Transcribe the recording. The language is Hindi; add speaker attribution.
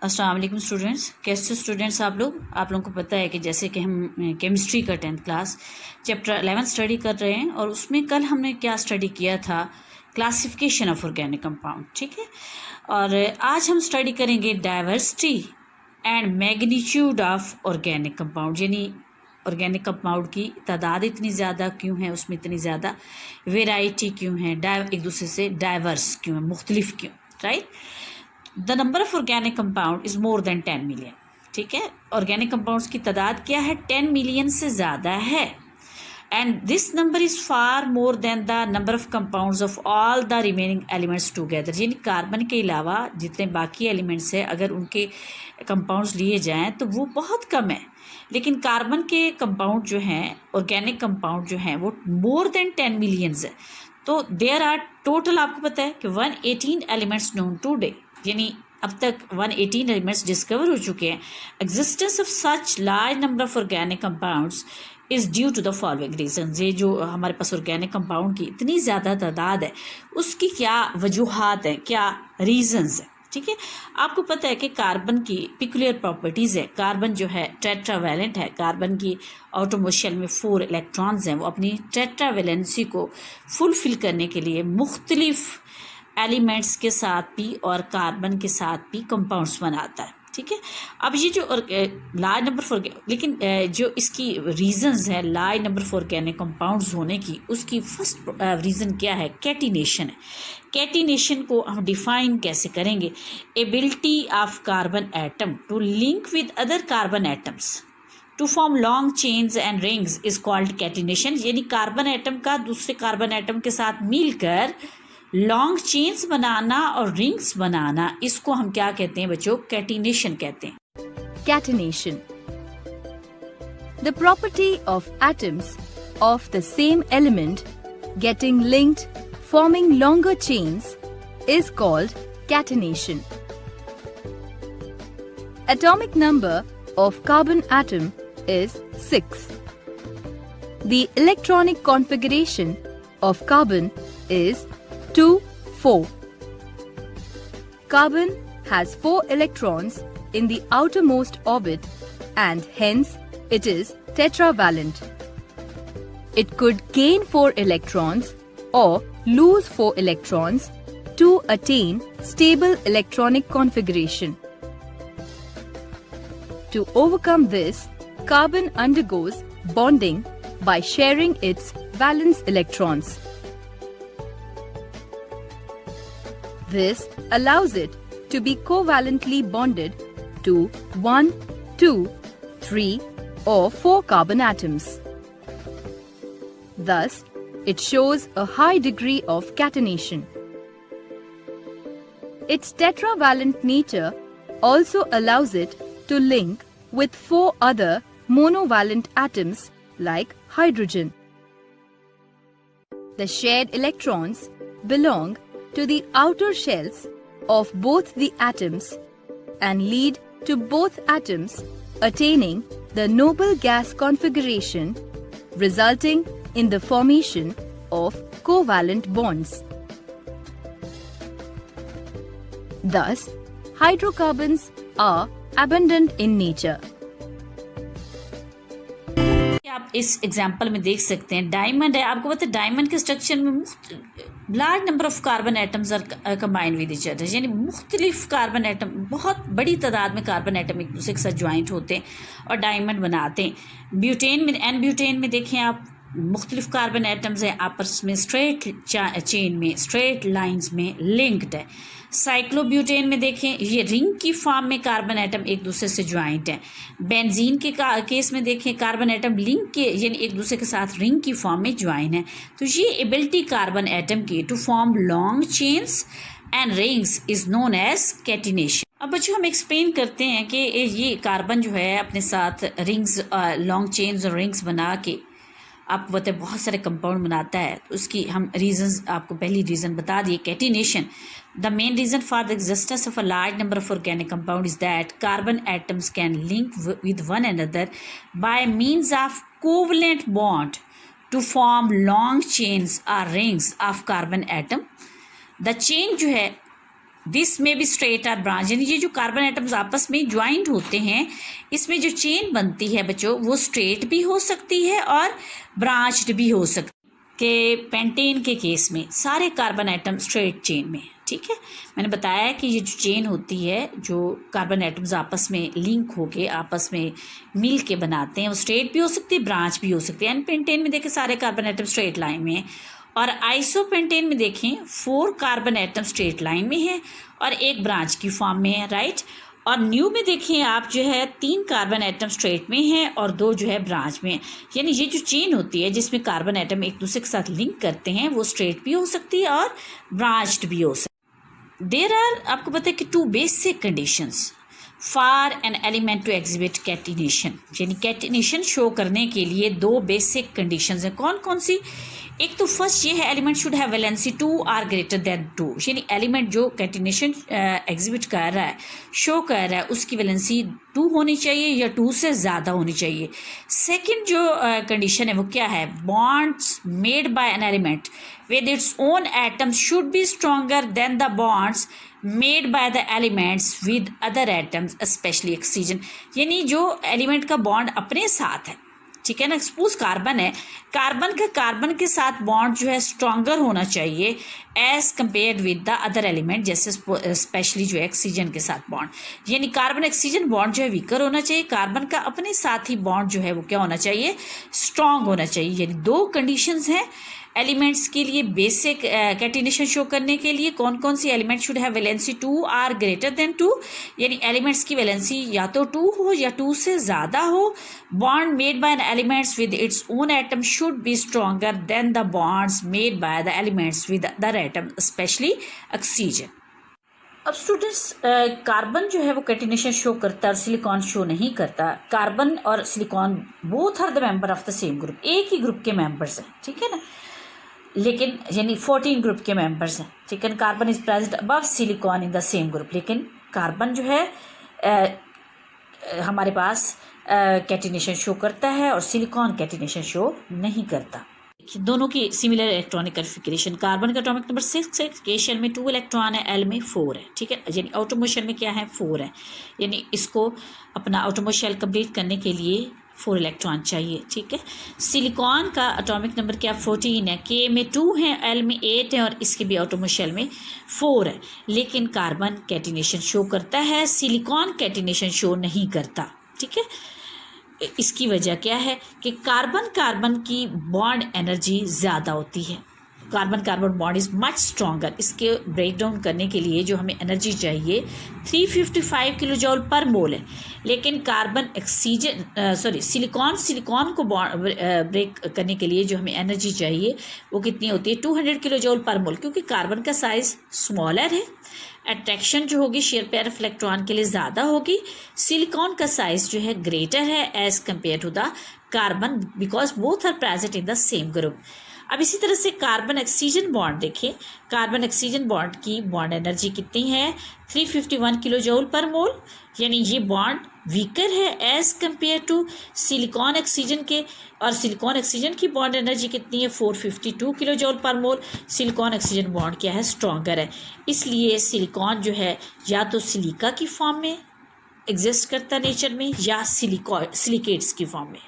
Speaker 1: अस्सलाम वालेकुम स्टूडेंट्स। कैसे स्टूडेंट्स आप लोगों को पता है कि जैसे कि हम केमिस्ट्री का 10th क्लास चैप्टर 11 स्टडी कर रहे हैं और उसमें कल हमने क्या स्टडी किया था, क्लासिफिकेशन ऑफ ऑर्गेनिक कंपाउंड। ठीक है, और आज हम स्टडी करेंगे diversity and magnitude of organic compound, यानी ऑर्गेनिक कंपाउंड की तादाद इतनी ज़्यादा क्यों है, उसमें इतनी ज़्यादा वेराइटी क्यों है, एक दूसरे से डाइवर्स क्यों है, मुख्तलिफ क्यों, right. The number of organic compound is more than 10 million. ठीक है, ऑर्गेनिक कंपाउंड्स की तादाद क्या है, 10 मिलियन से ज़्यादा है। And this number is far more than the number of compounds of all the remaining elements together, यानी कार्बन के अलावा जितने बाकी एलिमेंट्स हैं अगर उनके कंपाउंड्स लिए जाएँ तो वो बहुत कम है। लेकिन कार्बन के कंपाउंड जो हैं, ऑर्गेनिक कंपाउंड जो हैं, वो मोर देन 10 मिलियंस है। तो देयर आर टोटल, आपको पता है कि 118 एलिमेंट्स नोन टुडे, यानी अब तक 118 एलिमेंट्स डिस्कवर हो चुके हैं। Existence of such large number of organic compounds is due to the following reason. ये जो हमारे पास ऑर्गेनिक कंपाउंड की इतनी ज़्यादा तादाद है, उसकी क्या वजूहात हैं, क्या रीजंस हैं। ठीक है, आपको पता है कि कार्बन की पिकुलियर प्रॉपर्टीज़ है। कार्बन जो है टेट्रावैलेंट है। कार्बन की आउटरमोस्ट शेल में 4 इलेक्ट्रॉन्स हैं। वो अपनी टेट्रावैलेंसी को फुलफिल करने के लिए मुख्तलिफ एलिमेंट्स के साथ भी और कार्बन के साथ भी कंपाउंड्स बनाता है। ठीक है, अब ये जो लार्ज नंबर फॉर, लेकिन जो इसकी रीजंस है large number for organic compounds होने की, उसकी फर्स्ट रीज़न क्या है, कैटिनेशन है। कैटिनेशन को हम डिफाइन कैसे करेंगे, ability of carbon atom to link with other carbon atoms to form long chains and rings is called catenation. यानी कार्बन एटम का दूसरे कार्बन एटम के साथ मिलकर लॉन्ग चेन्स बनाना और रिंग्स बनाना, इसको हम क्या कहते हैं बच्चों, कैटिनेशन कहते हैं।
Speaker 2: Catenation. The property of atoms of the same element getting linked, forming longer chains, is called catenation. Atomic number of carbon atom is 6. The electronic configuration of carbon is 2, 4. Carbon has 4 electrons in the outermost orbit and hence it is tetravalent. It could gain 4 electrons or lose 4 electrons to attain stable electronic configuration. To overcome this, carbon undergoes bonding by sharing its valence electrons. This allows it to be covalently bonded to 1, 2, 3 or 4 carbon atoms. Thus, it shows a high degree of catenation. Its tetravalent nature also allows it to link with 4 other monovalent atoms like hydrogen. The shared electrons belong to the outer shells of both the atoms and lead to both atoms attaining the noble gas configuration, resulting in the formation of covalent bonds. Thus, hydrocarbons are abundant in nature.
Speaker 1: आप इस एग्जाम्पल में देख सकते हैं, डायमंड है। आपको पता है डायमंड के स्ट्रक्चर में large number of carbon atoms are combined with each other, यानी मुख्तलिफ कार्बन एटम, बहुत बड़ी तादाद में कार्बन एटम एक दूसरे के साथ ज्वाइंट होते हैं और डायमंड बनाते हैं। ब्यूटेन में, एन ब्यूटेन में देखें आप, मुख्तलिफ कार्बन एटम्स हैं, आपस में स्ट्रेट चेन में, स्ट्रेट लाइंस में लिंक्ड है। साइक्लोब्यूटेन में देखें, ये रिंग की फॉर्म में कार्बन एटम एक दूसरे से ज्वाइंट है। बेंजीन के केस में देखें, कार्बन एटम लिंक के, यानी एक दूसरे के साथ रिंग की फॉर्म में ज्वाइन है। तो ये एबिलिटी कार्बन एटम की to form long chains and rings is known as catenation. अब बच्चों हम एक्सप्लेन करते हैं कि ये कार्बन जो है अपने साथ रिंग्स, लॉन्ग चेन्स और रिंग्स बना के आपको पता है बहुत सारे कंपाउंड बनाता है। तो उसकी हम रीजंस, आपको पहली रीज़न बता दिए, catenation. The main reason for the existence of a large number of organic compound is that carbon atoms can link with one another by means of covalent bond to form long chains और rings of carbon atom. The chain जो है दिस में भी स्ट्रेट आर ब्रांच, यानी ये जो कार्बन एटम्स आपस में ज्वाइंट होते हैं, इसमें जो चेन बनती है बच्चों वो स्ट्रेट भी हो सकती है और ब्रांच्ड भी हो सकती है। कि पेंटेन के केस में सारे कार्बन एटम स्ट्रेट चेन में, ठीक है। मैंने बताया कि ये जो चेन होती है, जो कार्बन एटम्स आपस में लिंक होके आपस में मिल के बनाते हैं, वो स्ट्रेट भी हो सकती है, ब्रांच भी हो सकती है। एंड पेंटेन में देखें सारे कार्बन एटम स्ट्रेट लाइन में है, और आइसोपेंटेन में देखें 4 कार्बन एटम स्ट्रेट लाइन में है और 1 ब्रांच की फॉर्म में है, राइट। और न्यू में देखिए आप जो है 3 कार्बन एटम स्ट्रेट में है और 2 जो है ब्रांच में है। यानी ये जो चेन होती है जिसमें कार्बन एटम एक दूसरे के साथ लिंक करते हैं, वो स्ट्रेट भी हो सकती है और ब्रांच्ड भी हो सकती है। देयर आर, आपको पता है कि 2 basic conditions for an element to exhibit catenation, यानी कैटिनेशन शो करने के लिए 2 बेसिक कंडीशंस हैं। कौन कौन सी? एक तो फर्स्ट ये है, element should have valency 2 or greater than 2, यानी एलिमेंट जो कैटिनेशन एग्जिबिट कर रहा है, शो कर रहा है, उसकी वैलेंसी 2 होनी चाहिए या 2 से ज़्यादा होनी चाहिए। सेकंड जो कंडीशन है वो क्या है? Bonds made by an element with its own atoms should be stronger than the bonds made by the elements with other atoms specially oxygen, यानी जो एलिमेंट का बॉन्ड अपने साथ है, ठीक है ना। सपोज कार्बन है, कार्बन के साथ बॉन्ड जो है स्ट्रॉन्गर होना चाहिए as compare with the other element, जैसे स्पेशली जो है ऑक्सीजन के साथ बॉन्ड, यानी कार्बन ऑक्सीजन बॉन्ड जो है वीकर होना चाहिए, कार्बन का अपने साथ ही बॉन्ड जो है वो क्या होना चाहिए? स्ट्रॉन्ग होना चाहिए। यानी 2 कंडीशंस हैं एलिमेंट्स के लिए बेसिक कैटिनेशन शो करने के लिए। कौन कौन सी? Element should have valency 2 or greater than 2, यानी एलिमेंट्स की वैलेंसी या तो 2 हो या 2 से ज़्यादा हो। Bond made by elements with its own atom should be stronger than the bonds made by the elements with other atom specially oxygen. अब स्टूडेंट्स, कार्बन जो है वो कैटिनेशन शो करता है और सिलिकॉन शो नहीं करता। कार्बन और silicon both are the member of the same group, एक ही ग्रुप के मेंबर्स हैं, ठीक है ना। लेकिन यानी 14 ग्रुप के मेंबर्स हैं, ठीक है। Carbon is present above silicon in the same group, लेकिन कार्बन जो है हमारे पास कैटिनेशन शो करता है और सिलिकॉन कैटिनेशन शो नहीं करता। दोनों की सिमिलर इलेक्ट्रॉनिक कॉन्फ़िगरेशन। कार्बन का एटॉमिक नंबर 6 है, केशन में 2 इलेक्ट्रॉन है, एल में 4 है, ठीक है। यानी ऑटोमोशेल में क्या है? 4 है, यानी इसको अपना ऑटोमोशेल कंप्लीट करने के लिए 4 इलेक्ट्रॉन चाहिए, ठीक है। सिलिकॉन का एटॉमिक नंबर क्या? 14 है, के में 2 है, एल में 8 है और इसके भी ऑटोमोशेल में 4 है। लेकिन कार्बन कैटिनेशन शो करता है, सिलिकॉन कैटिनेशन शो नहीं करता, ठीक है। इसकी वजह क्या है कि कार्बन की बॉन्ड एनर्जी ज़्यादा होती है। Carbon bond is much stronger. इसके ब्रेक डाउन करने के लिए जो हमें एनर्जी चाहिए 355 किलो जॉल पर मोल है, लेकिन सिलिकॉन को ब्रेक करने के लिए जो हमें एनर्जी चाहिए वो कितनी होती है? 200 किलो जॉल पर मोल, क्योंकि कार्बन का साइज स्मॉलर है, अट्रैक्शन जो होगी शेयर पेयर ऑफ इलेक्ट्रॉन के लिए ज़्यादा होगी। सिलिकॉन का साइज जो है ग्रेटर है as compare to the carbon, because both are present in the same group. अब इसी तरह से कार्बन ऑक्सीजन बॉन्ड देखिए, कार्बन ऑक्सीजन बॉन्ड की बॉन्ड एनर्जी कितनी है? 351 किलो जूल पर मोल, यानी ये बॉन्ड वीकर है as compare to silicon oxygen के। और सिलिकॉन ऑक्सीजन की बॉन्ड एनर्जी कितनी है? 452 किलो जूल पर मोल। सिलिकॉन ऑक्सीजन बॉन्ड क्या है? स्ट्रॉन्गर है। इसलिए सिलिकॉन जो है या तो सिलिका की फॉर्म में एग्जिस्ट करता नेचर में या सिलिकेट्स की फॉर्म में।